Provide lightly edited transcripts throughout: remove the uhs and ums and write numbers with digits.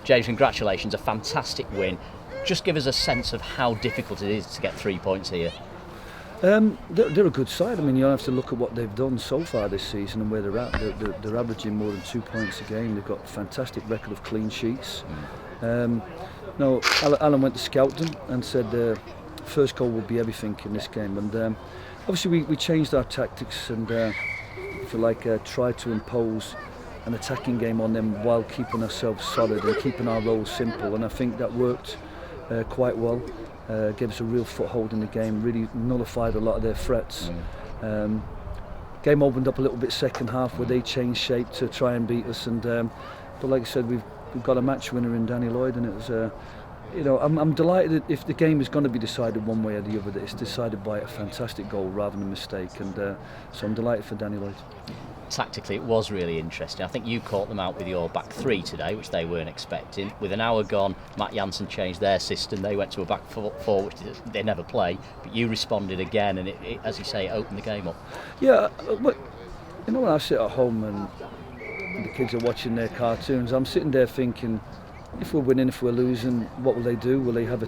James, congratulations, a fantastic win. Just give us a sense of how difficult it is to get 3 points here. They're a good side. I mean, you have to look at what they've done so far this season and where they're at. They're averaging more than 2 points a game. They've got a fantastic record of clean sheets. No, Alan went to scout them and said first goal will be everything in this game. And obviously we changed our tactics and, if you like, tried to impose an attacking game on them while keeping ourselves solid and keeping our roles simple. And I think that worked quite well. Gave us a real foothold in the game, really nullified a lot of their threats. Game opened up a little bit second half where they changed shape to try and beat us, and but like I said, we've got a match winner in Danny Lloyd, and it was I'm delighted if the game is going to be decided one way or the other, that it's decided by a fantastic goal rather than a mistake, and so I'm delighted for Danny Lloyd. Tactically, it was really interesting. I think you caught them out with your back three today, which they weren't expecting. With an hour gone, Matt Jansen changed their system. They went to a back four, which they never play. But you responded again, and it, as you say, it opened the game up. Yeah, but when I sit at home and the kids are watching their cartoons, I'm sitting there thinking, if we're winning, if we're losing, what will they do? Will they have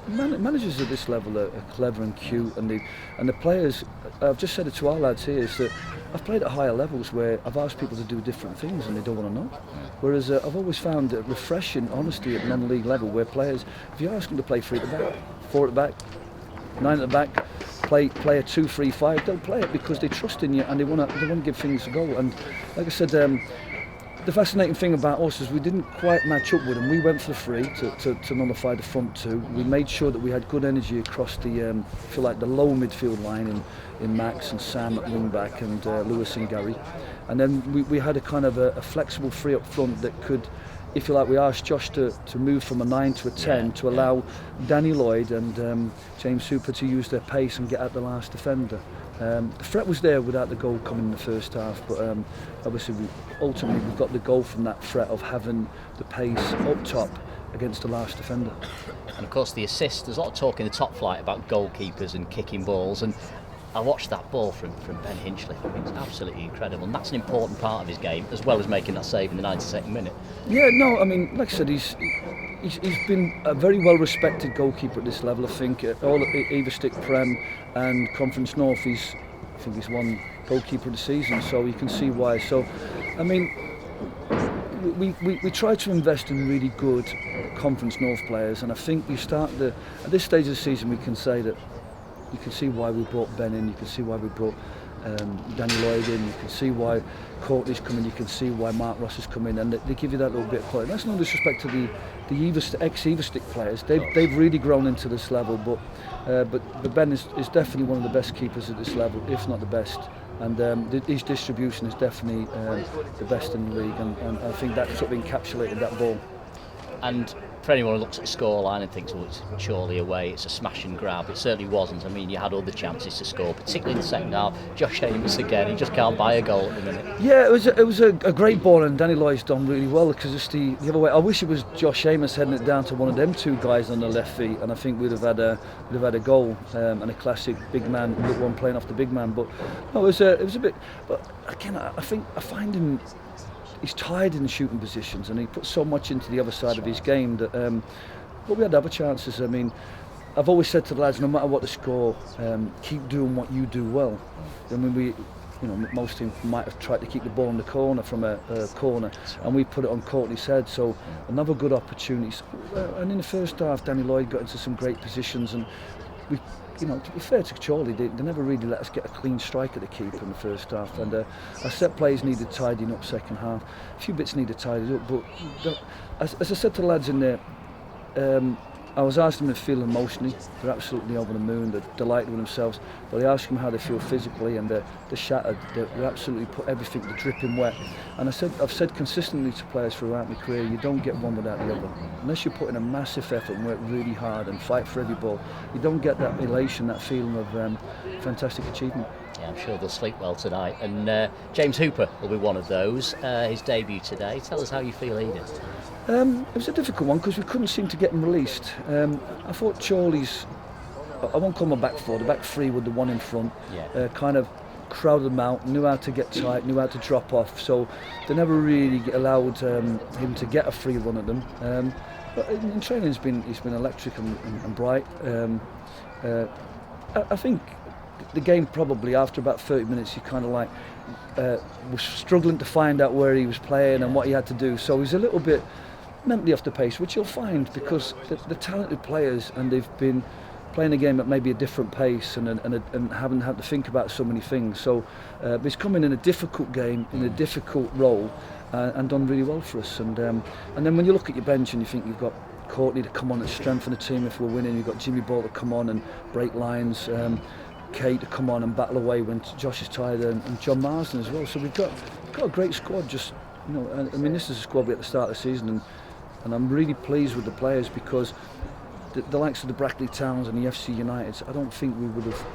managers at this level are clever and cute, and the players. I've just said it to our lads here, is that I've played at higher levels where I've asked people to do different things and they don't want to know. Whereas I've always found refreshing honesty at non-league level, where players, if you ask them to play 3 at the back, 4 at the back, 9 at the back, play a 2-3-5, they'll play it because they trust in you and they want to give things a go. And like I said. The fascinating thing about us is we didn't quite match up with them. We went for the free to nullify the front two. We made sure that we had good energy across the, the low midfield line in Max and Sam at wing back and Lewis and Gary. And then we had a kind of a flexible free up front that could, if you like, we asked Josh to move from a 9 to a 10 to allow Danny Lloyd and James Hooper to use their pace and get at the last defender. The threat was there without the goal coming in the first half, but obviously ultimately we got the goal from that threat of having the pace up top against the last defender. And of course the assist, there's a lot of talk in the top flight about goalkeepers and kicking balls, and I watched that ball from Ben Hinchliffe. I mean, it's absolutely incredible, and that's an important part of his game, as well as making that save in the 92nd minute. Yeah, no, I mean, like I said, he's been a very well respected goalkeeper at this level. I think all at Everstick Prem and Conference North, I think he's won goalkeeper of the season, so you can see why. So, I mean, we try to invest in really good Conference North players, and I think at this stage of the season we can say that you can see why we brought Ben in, you can see why we brought Danny Lloyd in, you can see why Courtney's coming, you can see why Mark Ross is coming, and they give you that little bit of quality. That's no disrespect to the ex-Everstick players. They've really grown into this level, but Ben is definitely one of the best keepers at this level, if not the best. And his distribution is definitely the best in the league, and I think that sort of encapsulated that ball. And for anyone who looks at the scoreline and thinks, oh, it's Chorley away, it's a smash and grab, it certainly wasn't. I mean, you had other chances to score, particularly in the second half. Josh Amos again, he just can't buy a goal at the minute. Yeah, it was a great ball, and Danny Lloyd's done really well, because it's the other way. I wish it was Josh Amos heading it down to one of them two guys on the left feet, and I think we'd have had a goal and a classic big man, one playing off the big man. But no, it was a bit. But again, I find him. He's tired in shooting positions, and he puts so much into the other side of his game that. But we had other chances. I mean, I've always said to the lads, no matter what the score, keep doing what you do well. I mean, most teams might have tried to keep the ball in the corner from a corner, and we put it on Courtney's head. So another good opportunity. And in the first half, Danny Lloyd got into some great positions, and we. To be fair to Chorley, they never really let us get a clean strike at the keeper in the first half, and our set plays needed tidying up second half. A few bits needed tidied up, but as I said to the lads in there, I was asking them to feel emotionally. They're absolutely over the moon, they're delighted with themselves, but I asked them how they feel physically, and they're shattered. They absolutely put everything, they're dripping wet. And I've said consistently to players throughout my career, you don't get one without the other. Unless you put in a massive effort and work really hard and fight for every ball, you don't get that elation, that feeling of fantastic achievement. Yeah, I'm sure they'll sleep well tonight. And James Hooper will be one of those. His debut today. Tell us how you feel he did. It was a difficult one because we couldn't seem to get him released. I thought Chorley's, I won't call him a back four, the back three with the one in front, kind of crowded them out, knew how to get tight, knew how to drop off, so they never really allowed him to get a free run at them. But in training he's been electric and bright. I think the game probably after about 30 minutes he kind of like was struggling to find out where he was playing and what he had to do, so he's a little bit mentally off the pace, which you'll find because the talented players, and they've been playing a game at maybe a different pace and haven't had to think about so many things. So he's come in a difficult game, in a difficult role, and done really well for us. And then when you look at your bench and you think you've got Courtney to come on and strengthen the team if we're winning, you've got Jimmy Ball to come on and break lines, Kate to come on and battle away when Josh is tired, and John Marsden as well. So we've got a great squad. Just, you know, I mean, this is a squad we at the start of the season, and I'm really pleased with the players because the likes of the Brackley Towns and the FC Uniteds, I don't think we would have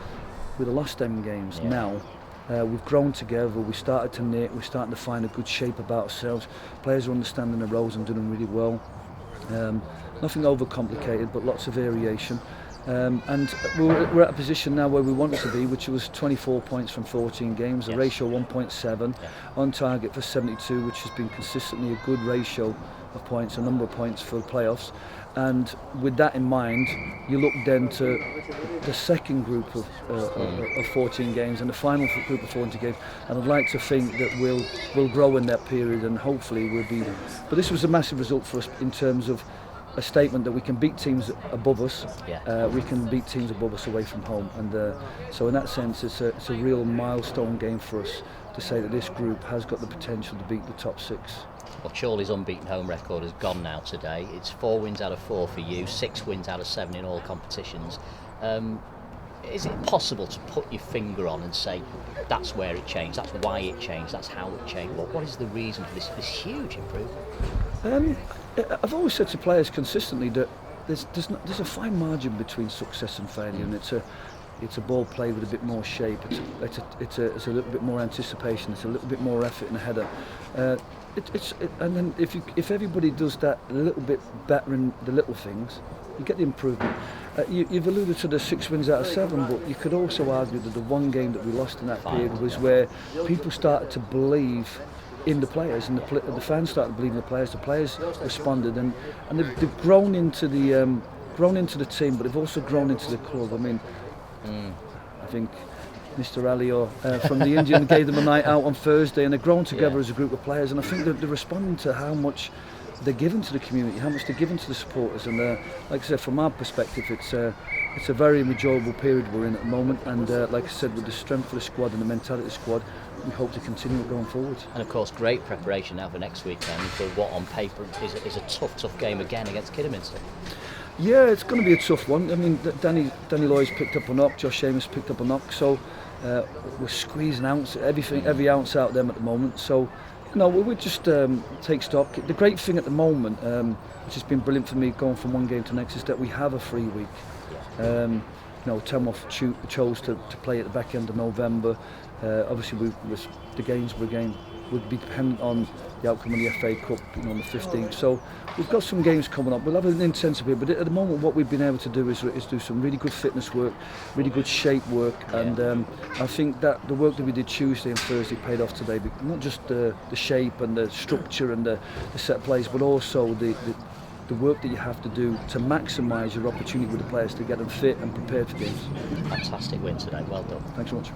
lost them games. Now we've grown together, we started to knit, we're starting to find a good shape about ourselves. Players are understanding their roles and doing really well. Nothing overcomplicated, but lots of variation. And we're at a position now where we wanted to be, which was 24 points from 14 games, a ratio 1.7, on target for 72, which has been consistently a good ratio of points, a number of points for the playoffs. And with that in mind, you look then to the second group of 14 games and the final group of 14 games, and I'd like to think that we'll grow in that period, and hopefully we'll be. But this was a massive result for us in terms of a statement that we can beat teams above us, we can beat teams above us away from home, and so in that sense it's a real milestone game for us to say that this group has got the potential to beat the top six. Well, Chorley's unbeaten home record has gone now today. It's 4 wins out of 4 for you, 6 wins out of 7 in all competitions. Is it possible to put your finger on and say that's where it changed, that's why it changed, that's how it changed? What is the reason for this huge improvement? I've always said to players consistently that there's a fine margin between success and failure, and it's a ball played with a bit more shape. It's a little bit more anticipation. It's a little bit more effort in a header. And then if everybody does that a little bit better in the little things, you get the improvement. You've alluded to the 6 wins out of 7, but you could also argue that the one game that we lost in that period was where people started to believe in the players, and the fans started to believe in the players. The players responded, and they've grown into the team, but they've also grown into the club. I mean, I think Mr. Alio from the Indian gave them a night out on Thursday, and they've grown together as a group of players, and I think that they're responding to how much they're giving to the community, how much they're giving to the supporters, and like I said, from our perspective, it's a very enjoyable period we're in at the moment, and like I said, with the strength of the squad and the mentality of the squad, we hope to continue it going forward. And of course, great preparation now for next weekend for what on paper is a tough game again against Kidderminster. Yeah, it's going to be a tough one. I mean, Danny Lloyd's picked up a knock, Josh Seamus picked up a knock, so we're squeezing every ounce out of them at the moment. So, you know, we just take stock. The great thing at the moment, which has been brilliant for me going from one game to the next, is that we have a free week. You know, Telmoff chose to play at the back end of November. Obviously, the games would be dependent on the outcome of the FA Cup, you know, on the 15th. So we've got some games coming up. We'll have an intensive here, but at the moment, what we've been able to do is do some really good fitness work, really good shape work, and I think that the work that we did Tuesday and Thursday paid off today. Not just the shape and the structure and the set plays, but also the work that you have to do to maximise your opportunity with the players to get them fit and prepared for games. Fantastic win today, well done. Thanks so much.